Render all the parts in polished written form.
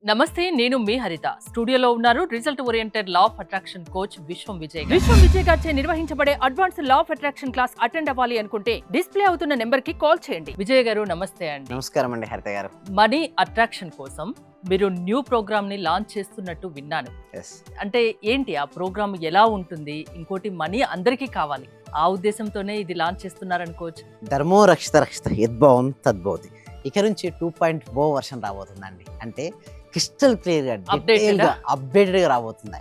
నమస్తే, నేను మీ హరిత. స్టూడియోలో ఉన్నారు result oriented law of attraction coach విశ్వం విజయ్ గారు. విశ్వం విజయ్ గారిచే నిర్వహించబడే advanced law of attraction class attend అవ్వాలి అనుకుంటే డిస్ప్లే అవుతున్న నెంబర్ కి కాల్ చేయండి. విజయ్ గారు నమస్తే అండి. నమస్కారం అండి హరిత గారు. మనీ అట్రాక్షన్ కోసం మీరు న్యూ ప్రోగ్రామ్ ని లాంచ్ చేస్తున్నట్టు విన్నాను. అంటే ఏంటి ఆ ప్రోగ్రామ్, ఎలా ఉంటుంది? ఇంకోటి, మనీ అందరికీ కావాలి, ఆ ఉద్దేశంతోనే ఇది లాంచ్ చేస్తున్నారనుకోవచ్చు. ధర్మో రక్షిత రక్షిత యద్భావం తద్భవతి. ఇక నుంచి 2.0 వర్షన్ రాబోతుందండి. అంటే క్రిస్టల్ క్లియర్గా అప్డేటెడ్గా రాబోతుంది.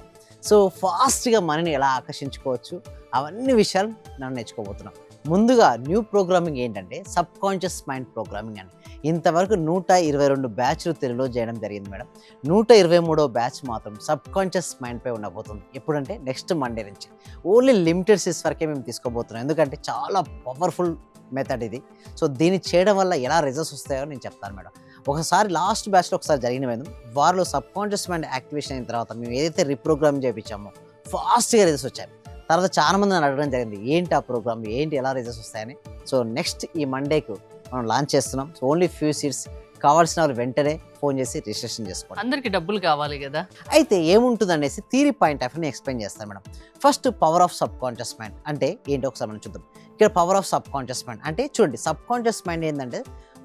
సో ఫాస్ట్గా మనీని ఎలా ఆకర్షించుకోవచ్చు, అవన్నీ విషయాలు మనం నేర్చుకోబోతున్నాం. ముందుగా న్యూ ప్రోగ్రామింగ్ ఏంటంటే సబ్ కాన్షియస్ మైండ్ ప్రోగ్రామింగ్ అండి. ఇంతవరకు 122 బ్యాచ్లు తెలుగులో చేయడం జరిగింది మేడం. 123వ బ్యాచ్ మాత్రం సబ్ కాన్షియస్ మైండ్పై ఉండబోతుంది. ఎప్పుడంటే నెక్స్ట్ మండే నుంచి. ఓన్లీ లిమిటెడ్ సిస్ వరకే మేము తీసుకోబోతున్నాం, ఎందుకంటే చాలా పవర్ఫుల్ మెథడ్ ఇది. సో దీన్ని చేయడం వల్ల ఎలా రిజల్ట్స్ వస్తాయో నేను చెప్తాను మేడం. ఒకసారి లాస్ట్ బ్యాచ్లో ఒకసారి జరిగిన మేడం, వారిలో సబ్ కాన్షియస్ మైండ్ యాక్టివేషన్ అయిన తర్వాత మేము ఏదైతే రీప్రోగ్రామింగ్ చేయించామో ఫాస్ట్గా రిజల్ట్స్ వచ్చాయి. తర్వాత చాలా మంది నన్ను అడగడం జరిగింది, ఏంటి ఆ ప్రోగ్రామ్, ఏంటి, ఎలా రిజల్ట్స్ వస్తాయని. సో నెక్స్ట్ ఈ మండేకు మనం లాంచ్ చేస్తున్నాం. సో ఓన్లీ ఫ్యూ సీట్స్, కావాల్సిన వాళ్ళు వెంటనే ఫోన్ చేసి రిజిస్ట్రేషన్ చేసుకోండి. అందరికి డబ్బులు కావాలి కదా. అయితే ఏముంటుంది అనేసి థియరీ పాయింట్ ఆఫ్ వ్యూని ఎక్స్ప్లెయిన్ చేస్తాను madam. First power of subconscious mind అంటే ఏంటో ఒకసారి మనం చూద్దాం. ఇక్కడ power of subconscious mind అంటే చూడండి, సబ్ కాన్షియస్ మైండ్ ఏంటంటే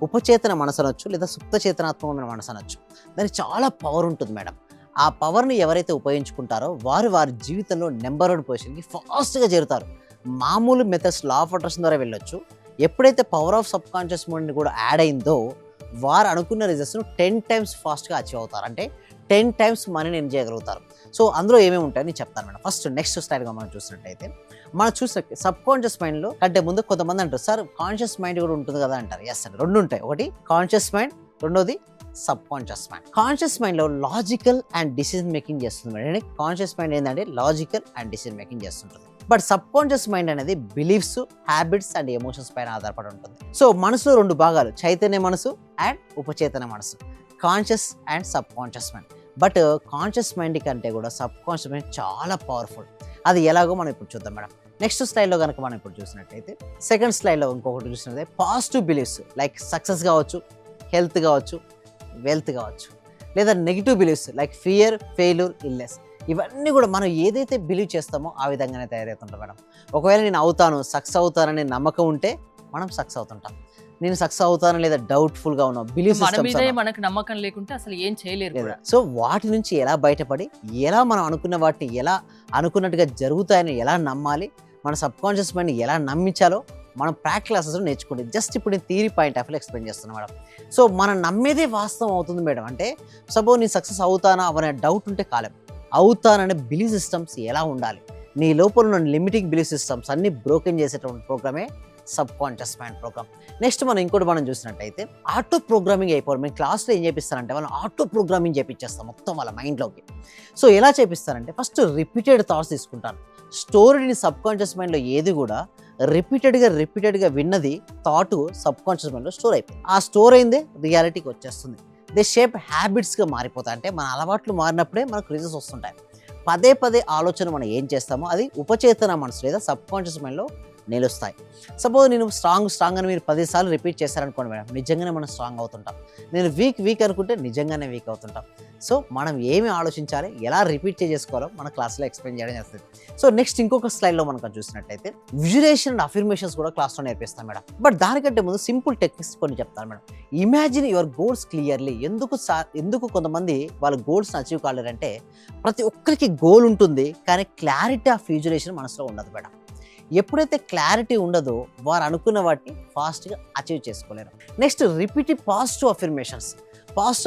ఉపచేతన మనసు అనొచ్చు, లేదా సుప్త చేతనాత్మకమైన మనసు అనొచ్చు. దానికి చాలా పవర్ ఉంటుంది మేడం. ఆ పవర్ని ఎవరైతే ఉపయోగించుకుంటారో వారు వారి జీవితంలో నెంబర్ 1 పొజిషన్కి ఫాస్ట్గా చేరుతారు. మామూలు మెథడ్స్ లా ఆఫ్ అట్రాక్షన్ ద్వారా వెళ్ళొచ్చు. ఎప్పుడైతే power of subconscious mind కూడా యాడ్ అయిందో వారు అనుకున్న రిజల్ట్స్ను 10 టైమ్స్ ఫాస్ట్గా అచీవ్ అవుతారు. అంటే 10 టైమ్స్ మనీని ఎర్న్ చేయగలుగుతారు. సో అందులో ఏమేమి ఉంటాయని నేను చెప్తాను మేడం. ఫస్ట్ నెక్స్ట్ స్టైల్గా మనం చూసినట్టయితే, మనం చూసిన సబ్ కాన్షియస్ మైండ్లో కంటే ముందు కొంతమంది అంటారు, సార్ కాన్షియస్ మైండ్ కూడా ఉంటుంది కదా అంటారు. ఎస్ అండి, రెండు ఉంటాయి. ఒకటి కాన్షియస్ మైండ్, రెండోది సబ్ కాన్షియస్ మైండ్. కాన్షియస్ మైండ్లో లాజికల్ అండ్ డిసిజన్ మేకింగ్ చేస్తుంది మేడం. కాన్షియస్ మైండ్ ఏంటంటే లాజికల్ అండ్ డిసిజన్ మేకింగ్ చేస్తుంటుంది. బట్ సబ్ కాన్షియస్ మైండ్ అనేది బిలీఫ్స్, హ్యాబిట్స్ అండ్ ఎమోషన్స్ పైన ఆధారపడి ఉంటుంది. సో మనసులో 2 భాగాలు, చైతన్య మనసు అండ్ ఉపచేతన మనసు, conscious and sub conscious mind. But conscious mind కంటే కూడా సబ్ కాన్షియస్ మైండ్ చాలా పవర్ఫుల్. అది ఎలాగో మనం ఇప్పుడు చూద్దాం మేడం. నెక్స్ట్ స్లైడ్లో కనుక మనం ఇప్పుడు చూసినట్టయితే, సెకండ్ స్లైడ్లో ఇంకొకటి చూసినట్టయితే పాజిటివ్ బిలీఫ్స్ లైక్ సక్సెస్ కావచ్చు, హెల్త్ కావచ్చు, వెల్త్ కావచ్చు, లేదా negative beliefs like fear, failure, illness. ఇవన్నీ కూడా మనం ఏదైతే బిలీవ్ చేస్తామో ఆ విధంగానే తయారవుతుంటాం మేడం. ఒకవేళ నేను అవుతాను, సక్సెస్ అవుతాననే నమ్మకం ఉంటే మనం సక్సెస్ అవుతుంటాం. నేను సక్సెస్ అవుతాను లేదా డౌట్ఫుల్గా ఉన్నాం, బిలీవ్ మనకు నమ్మకం లేకుంటే అసలు ఏం చేయలేరు. సో వాటి నుంచి ఎలా బయటపడి, ఎలా మనం అనుకున్న వాటిని ఎలా అనుకున్నట్టుగా జరుగుతాయని ఎలా నమ్మాలి, మన సబ్ కాన్షియస్ మైండ్ ఎలా నమ్మించాలో మనం ప్రాక్టికల్ క్లాసెస్లో నేర్చుకోండి. జస్ట్ ఇప్పుడు నేను theory point of view explain చేస్తున్నాను మేడం. సో మనం నమ్మేదే వాస్తవం అవుతుంది మేడం. అంటే సపోజ్ నేను సక్సెస్ అవుతానా అవనే డౌట్ ఉంటే కాలేం. అవుతాననే బిలీఫ్ సిస్టమ్స్ ఎలా ఉండాలి, నీ లోపల ఉన్న లిమిటింగ్ బిలీఫ్ సిస్టమ్స్ అన్ని బ్రోకెన్ చేసేటువంటి ప్రోగ్రామే subconscious mind programme. Next మనం ఇంకోటి మనం చూసినట్టయితే ఆటో ప్రోగ్రామింగ్ అయిపోవాలి. మేము క్లాస్లో ఏం చేపిస్తారంటే వాళ్ళని ఆటో ప్రోగ్రామింగ్ చేపించేస్తాం మొత్తం వాళ్ళ మైండ్లోకి. సో ఎలా చేపిస్తారంటే ఫస్ట్ రిపీటెడ్ థాట్స్ తీసుకుంటాను. స్టోరీని సబ్ కాన్షియస్ మైండ్లో ఏది కూడా రిపీటెడ్గా విన్నది థాట్ సబ్ కాన్షియస్ మైండ్లో స్టోర్ అయిపోయింది. ఆ స్టోర్ అయిందే రియాలిటీకి వచ్చేస్తుంది. దే షేప్ హ్యాబిట్స్గా మారిపోతాయి. అంటే మన అలవాట్లు మారినప్పుడే మనకు రిజల్ట్స్ వస్తుంటాయి. పదే ఆలోచన మనం ఏం చేస్తామో అది ఉపచేతన మనసు లేదా సబ్ కాన్షియస్ మైండ్లో నిలుస్తాయి. సపోజ్ నేను స్ట్రాంగ్ అని మీరు 10 సార్లు రిపీట్ చేశారనుకోండి మేడం, నిజంగానే మనం స్ట్రాంగ్ అవుతుంటాం. నేను వీక్ అనుకుంటే నిజంగానే వీక్ అవుతుంటాం. సో మనం ఏమి ఆలోచించాలి, ఎలా రిపీట్ చేసుకోవాలో మన క్లాస్లో ఎక్స్ప్లెయిన్ చేయడం చేస్తుంది. సో నెక్స్ట్ ఇంకొక స్లైడ్లో మనకు చూసినట్టయితే విజువలైజేషన్ అండ్ అఫర్మేషన్స్ కూడా క్లాస్లో నేర్పిస్తాం మేడం. బట్ దానికంటే ముందు సింపుల్ టెక్నిక్స్ కొన్ని చెప్తాను madam. Imagine your goals clearly. ఎందుకు కొంతమంది వాళ్ళ గోల్స్ని అచీవ్ కాలేరంటే, ప్రతి ఒక్కరికి గోల్ ఉంటుంది కానీ క్లారిటీ ఆఫ్ విజువలైజేషన్ మనసులో ఉండదు మేడం. ఎప్పుడైతే క్లారిటీ ఉండదో వారు అనుకున్న వాటిని ఫాస్ట్గా అచీవ్ చేసుకోలేరు. నెక్స్ట్ రిపీటెడ్ పాజిటివ్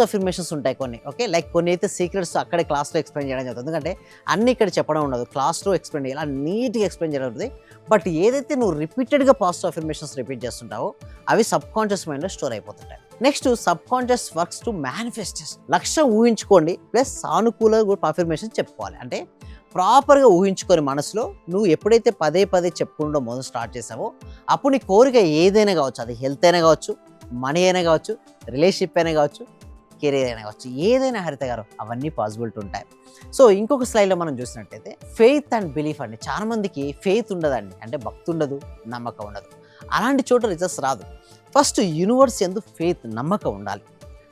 అఫర్మేషన్స్ ఉంటాయి కొన్ని. ఓకే, లైక్ కొన్ని అయితే సీక్రెట్స్ అక్కడే క్లాస్లో ఎక్స్ప్లెయిన్ చేయడం జరుగుతుంది. ఎందుకంటే అన్ని ఇక్కడ చెప్పడం ఉండదు, క్లాస్లో ఎక్స్ప్లెయిన్ చేయాలి, నీట్గా ఎక్స్ప్లెయిన్ చేయడం ఉంటుంది. బట్ ఏదైతే నువ్వు రిపీటెడ్గా పాజిటివ్ అఫర్మేషన్స్ రిపీట్ చేస్తుంటావో అవి సబ్ కాన్షియస్ మైండ్లో స్టోర్ అయిపోతుంటాయి. Next subconscious works to manifestation. లక్ష్యం ఊహించుకోండి ప్లస్ సానుకూల అఫర్మేషన్ చెప్పుకోవాలి. అంటే ప్రాపర్గా ఊహించుకొని మనసులో నువ్వు ఎప్పుడైతే పదే చెప్పుకుంటూ మొదలు స్టార్ట్ చేసావో అప్పుడు నీ కోరిక ఏదైనా కావచ్చు, అది హెల్త్ అయినా కావచ్చు, మనీ అయినా కావచ్చు, రిలేషన్షిప్ అయినా కావచ్చు, కెరీర్ అయినా కావచ్చు, ఏదైనా హరిత గారు అవన్నీ పాసిబిలిటీ ఉంటాయి. సో ఇంకొక స్లైడ్లో మనం చూసినట్టయితే ఫెయిత్ అండ్ బిలీఫ్ అండి. చాలా మందికి ఫెయిత్ ఉండదండి, అంటే భక్తి ఉండదు, నమ్మకం ఉండదు. అలాంటి చోట రిజల్ట్స్ రాదు. ఫస్ట్ యూనివర్స్ యందు ఫెయిత్, నమ్మకం ఉండాలి.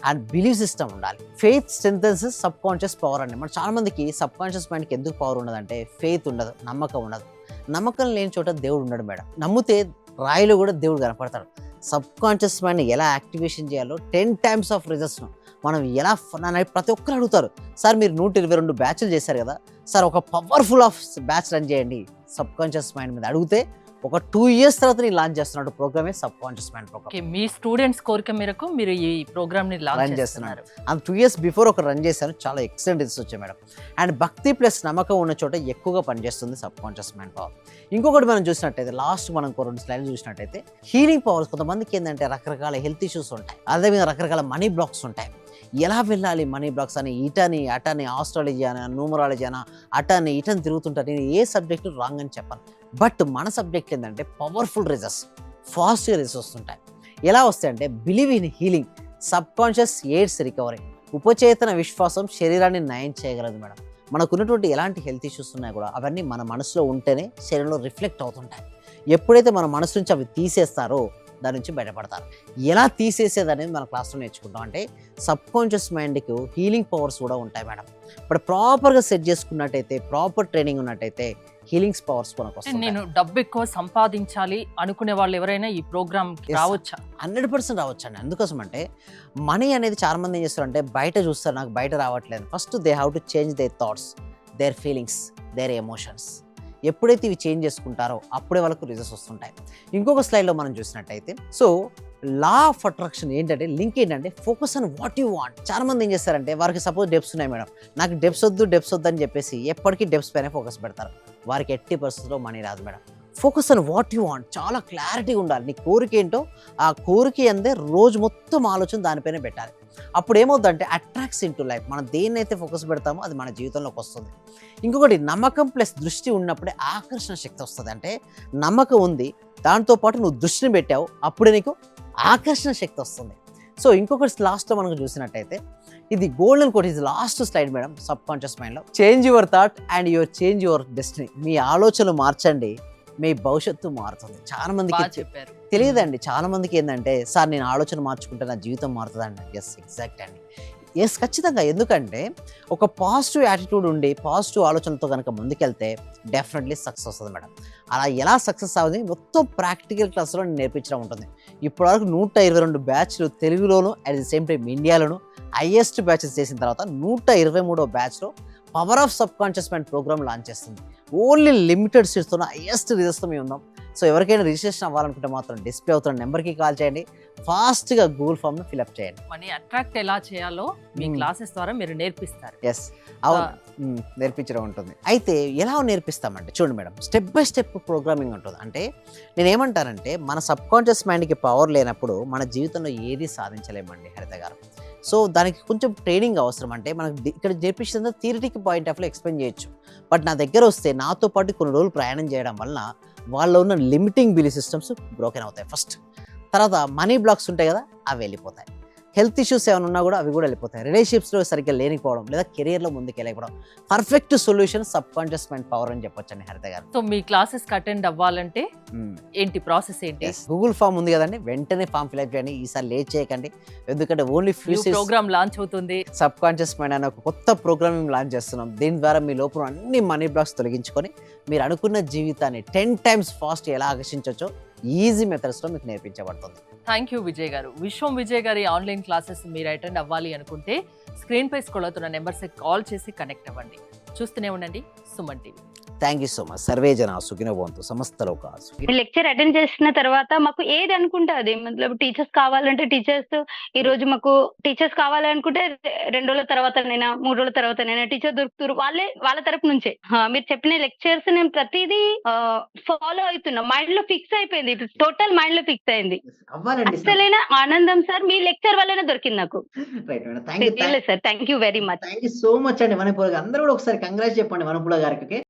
అండ్ బిలీవ్ సిస్టమ్ ఉండాలి. ఫెయిత్ స్ట్రెంథెన్స్ సబ్ కాన్షియస్ పవర్ అండి. మన చాలా మందికి సబ్ కాన్షియస్ మైండ్కి ఎందుకు పవర్ ఉండదంటే ఫెయిత్ ఉండదు, నమ్మకం ఉండదు. నమ్మకం లేని చోట దేవుడు ఉండడు మేడం. నమ్మితే రాయిలో కూడా దేవుడు కనపడతాడు. సబ్ కాన్షియస్ మైండ్ ఎలా యాక్టివేషన్ చేయాలో 10 times ఆఫ్ రిజల్ట్స్ను మనం ఎలా నన్ను ప్రతి ఒక్కరు అడుగుతారు, సార్ మీరు 122 బ్యాచ్లు చేశారు కదా సార్, ఒక పవర్ఫుల్ ఆఫ్ బ్యాచ్ రన్ చేయండి సబ్ కాన్షియస్ మైండ్ మీద అడిగితే ఒక 2 years తర్వాత నేను లాంచ్ చేస్తున్నాడు ప్రోగ్రామే subconscious mind programme. Okay, మీ స్టూడెంట్స్ కోరిక మేరకు మీరు ఈ ప్రోగ్రామ్ ని రన్ లాంచ్ చేస్తున్నారు. చేస్తున్నారు. అండ్ 2 years బిఫోర్ ఒక రన్ చేశాను, చాలా ఎక్సలెంట్ రిజల్ట్స్ వచ్చాయి మేడం. అండ్ భక్తి ప్లస్ నమ్మకం ఉన్న చోట ఎక్కువగా పనిచేస్తుంది సబ్ కాన్షియస్ మైండ్ పవర్. ఇంకొకటి మనం చూసినట్టయితే లాస్ట్ మనం 2 స్లైడ్లు చూసినట్టయితే హీలింగ్ పవర్స్. కొంతమందికి ఏంటంటే రకరకాల హెల్త్ ఇష్యూస్ ఉంటాయి, అదేవిధంగా రకరకాల మనీ బ్లాక్స్ ఉంటాయి. ఎలా వెళ్ళాలి మనీ బ్లాక్స్ అని ఇటని అటని ఆస్ట్రాలజీ అని న్యూమరాలజీ అని అటని ఇటని తిరుగుతుంటారు. నేను ఏ సబ్జెక్టు రాంగ్ అని చెప్పాను, బట్ మన సబ్జెక్ట్ ఏంటంటే పవర్ఫుల్ రిజల్ట్స్, ఫాస్ట్గా రిజల్ట్స్ వస్తుంటాయి. ఎలా వస్తాయంటే believe in healing, subconscious aids recovery, ఉపచేతన విశ్వాసం శరీరాన్ని నయం చేయగలదు మేడం. మనకున్నటువంటి ఎలాంటి హెల్త్ ఇష్యూస్ ఉన్నాయి కూడా అవన్నీ మన మనసులో ఉంటేనే శరీరంలో రిఫ్లెక్ట్ అవుతుంటాయి. ఎప్పుడైతే మన మనసు నుంచి అవి తీసేస్తారో దాని నుంచి బయటపడతారు. ఎలా తీసేసేది అనేది మన క్లాస్లో నేర్చుకుంటాం. అంటే సబ్ కాన్షియస్ మైండ్కి హీలింగ్ పవర్స్ కూడా ఉంటాయి మేడం. ఇప్పుడు ప్రాపర్గా సెట్ చేసుకున్నట్టయితే, ప్రాపర్ ట్రైనింగ్ ఉన్నట్టయితే హీలింగ్స్ పవర్స్ మనకు వస్తాయి. నేను డబ్బు ఎక్కువ సంపాదించాలి అనుకునే వాళ్ళు ఎవరైనా ఈ ప్రోగ్రామ్ రావచ్చా? 100% రావచ్చు అండి. అందుకోసం అంటే మనీ అనేది చాలా మంది ఏం చేస్తారంటే బయట చూస్తారు, నాకు బయట రావట్లేదు. First they have to change their thoughts, there feelings, there emotions. ఎప్పుడైతే ఇవి చేంజ్ చేసుకుంటారో అప్పుడే వాళ్ళకు రిజల్ట్స్ వస్తుంటాయి. ఇంకొక స్లైడ్లో మనం చూసినట్టయితే సో లా ఆఫ్ అట్రాక్షన్ ఏంటంటే లింక్ ఏంటంటే focus on what you want. చాలా మంది ఏం చేస్తారంటే వారికి సపోజ్ డెప్స్ ఉన్నాయి మేడం, నాకు డెప్స్ వద్దు అని చెప్పేసి ఎప్పటికీ డెప్స్ పైన ఫోకస్ పెడతారు. వారికి 80% మనీ రాదు madam. Focus on what you want, చాలా క్లారిటీగా ఉండాలి. నీ కోరిక ఏంటో ఆ కోరిక అందే రోజు మొత్తం ఆలోచన దానిపైన పెట్టాలి. అప్పుడు ఏమవుతుందంటే అట్రాక్ట్స్ ఇన్ టు లైఫ్. మనం దేన్నైతే ఫోకస్ పెడతామో అది మన జీవితంలోకి వస్తుంది. ఇంకొకటి నమ్మకం ప్లస్ దృష్టి ఉన్నప్పుడే ఆకర్షణ శక్తి వస్తుంది. అంటే నమ్మకం ఉంది, దాంతోపాటు నువ్వు దృష్టిని పెట్టావు, అప్పుడే నీకు ఆకర్షణ శక్తి వస్తుంది. సో ఇంకొకటి లాస్ట్లో మనకు చూసినట్టయితే ఇది గోల్డెన్ కోట్, ఇది last slide madam. Subconscious మైండ్లో change your thought and change your destiny. మీ ఆలోచనలు మార్చండి, మీ భవిష్యత్తు మారుతుంది. చాలా మందికి చెప్పారు, తెలియదండి. చాలా మందికి ఏంటంటే సార్ నేను ఆలోచన మార్చుకుంటే నా జీవితం మారుతుందండి. ఎస్, ఎగ్జాక్ట్ అండి. ఎస్, ఖచ్చితంగా. ఎందుకంటే ఒక పాజిటివ్ యాటిట్యూడ్ ఉండి పాజిటివ్ ఆలోచనతో కనుక ముందుకెళ్తే డెఫినెట్లీ సక్సెస్ వస్తుంది మేడం. అలా ఎలా సక్సెస్ అవుతుంది మొత్తం ప్రాక్టికల్ క్లాస్లో నేను నేర్పించడం ఉంటుంది. ఇప్పటివరకు 122 బ్యాచ్లు తెలుగులోను అట్ ది సేమ్ టైం ఇండియాలోను హైయెస్ట్ బ్యాచెస్ చేసిన తర్వాత 123వ బ్యాచ్లో power of subconscious mind programme launch చేస్తుంది. ఓన్లీ లిమిటెడ్ సీట్స్తో హైయెస్ట్ రిజల్ట్స్తో మేము ఉన్నాం. సో ఎవరికైనా రిజిస్ట్రేషన్ అవ్వాలనుకుంటే మాత్రం డిస్ప్లే అవుతున్న నెంబర్కి కాల్ చేయండి, ఫాస్ట్గా గూగుల్ ఫామ్ను ఫిల్అప్ చేయండి. మనీ అట్రాక్ట్ ఎలా చేయాలో మీ క్లాసెస్ ద్వారా మీరు నేర్పిస్తారు. ఎస్, అవును, నేర్పించడం ఉంటుంది. అయితే ఎలా నేర్పిస్తామంటే చూడండి madam, step by step programming ఉంటుంది. అంటే నేను ఏమంటానంటే మన సబ్ కాన్షియస్ మైండ్కి పవర్ లేనప్పుడు మన జీవితంలో ఏది సాధించలేమండి హరిత గారు. సో దానికి కొంచెం ట్రైనింగ్ అవసరం. అంటే మనకు ఇక్కడ నేర్పించిన థియరిటిక్ పాయింట్ ఆఫ్ లో ఎక్స్ప్లెయిన్ చేయొచ్చు, బట్ నా దగ్గర వస్తే నాతో పాటు కొన్ని రోజులు ప్రయాణం చేయడం వలన వాళ్ళలో ఉన్న లిమిటింగ్ బిలీఫ్ సిస్టమ్స్ బ్రోకెన్ అవుతాయి ఫస్ట్. తర్వాత మనీ బ్లాక్స్ ఉంటాయి కదా, అవి వెళ్ళిపోతాయి. హెల్త్ ఇష్యూస్ ఏమైనా ఉన్నా కూడా అవి కూడా వెళ్ళిపోతాయి. రిలేషన్షిప్స్లో సరిగ్గా లేనిపోవడం లేదా కెరియర్లో ముందుకు వెళ్ళకపోవడం, perfect solution subconscious mind power అని చెప్పొచ్చండి హరిత గారు. సో మీ క్లాసెస్కి అటెండ్ అవ్వాలంటే ఏంటి ప్రాసెస్ ఏంటి? గూగుల్ ఫామ్ ఉంది కదండి, వెంటనే ఫామ్ ఫిల్అప్ చేయండి. ఈసారి లేట్ చేయకండి, ఎందుకంటే ఓన్లీ ప్రోగ్రామ్ లాంచ్ అవుతుంది. సబ్ కాన్షియస్ మైండ్ అనే ఒక కొత్త ప్రోగ్రామింగ్ లాంచ్ చేస్తున్నాం. దీని ద్వారా మీ లోపల అన్ని మనీ బ్లాక్స్ తొలగించుకొని మీరు అనుకున్న జీవితాన్ని 10 times ఫాస్ట్ ఎలా ఆకర్షించవచ్చో ఈజీ మెథడ్స్లో మీకు నేర్పించబడుతుంది. థ్యాంక్ యూ విజయ్ గారు. విశ్వం విజయ్ గారి ఆన్లైన్ క్లాసెస్ మీరు అటెండ్ అవ్వాలి అనుకుంటే స్క్రీన్ పై స్క్రోల్ అవుతున్న నెంబర్స్కి కాల్ చేసి కనెక్ట్ అవ్వండి. చూస్తూనే ఉండండి Suman TV. Thank you so much. Survey జన సుఖినో భవంతు, సమస్త లోకా సుఖినో. లెక్చర్ అటెండ్ చేసిన తర్వాత మాకు ఏది అనుకుంటే అది, మతలబ్ టీచర్స్ కావాలంటే టీచర్స్, ఈ రోజు మాకు టీచర్స్ కావాలనుకుంటే 2 రోజుల తర్వాతనైనా 3 రోజుల తర్వాతనైనా టీచర్ దొరుకుతారు. వాళ్ళ తరపు నుంచే మీరు చెప్పిన లెక్చర్స్ నేను ప్రతిదీ ఫాలో అవుతున్నా. మైండ్ లో ఫిక్స్ అయిపోయింది, టోటల్ మైండ్ లో ఫిక్స్ అయింది. అసలైన ఆనందం సార్ మీ లెక్చర్ వల్లనే దొరికింది నాకు. Sir thank you very much. Thank you so much అండి. వనపూల అందరూ కూడా ఒకసారి కంగ్రాట్స్ చెప్పండి వనపూల గారికి.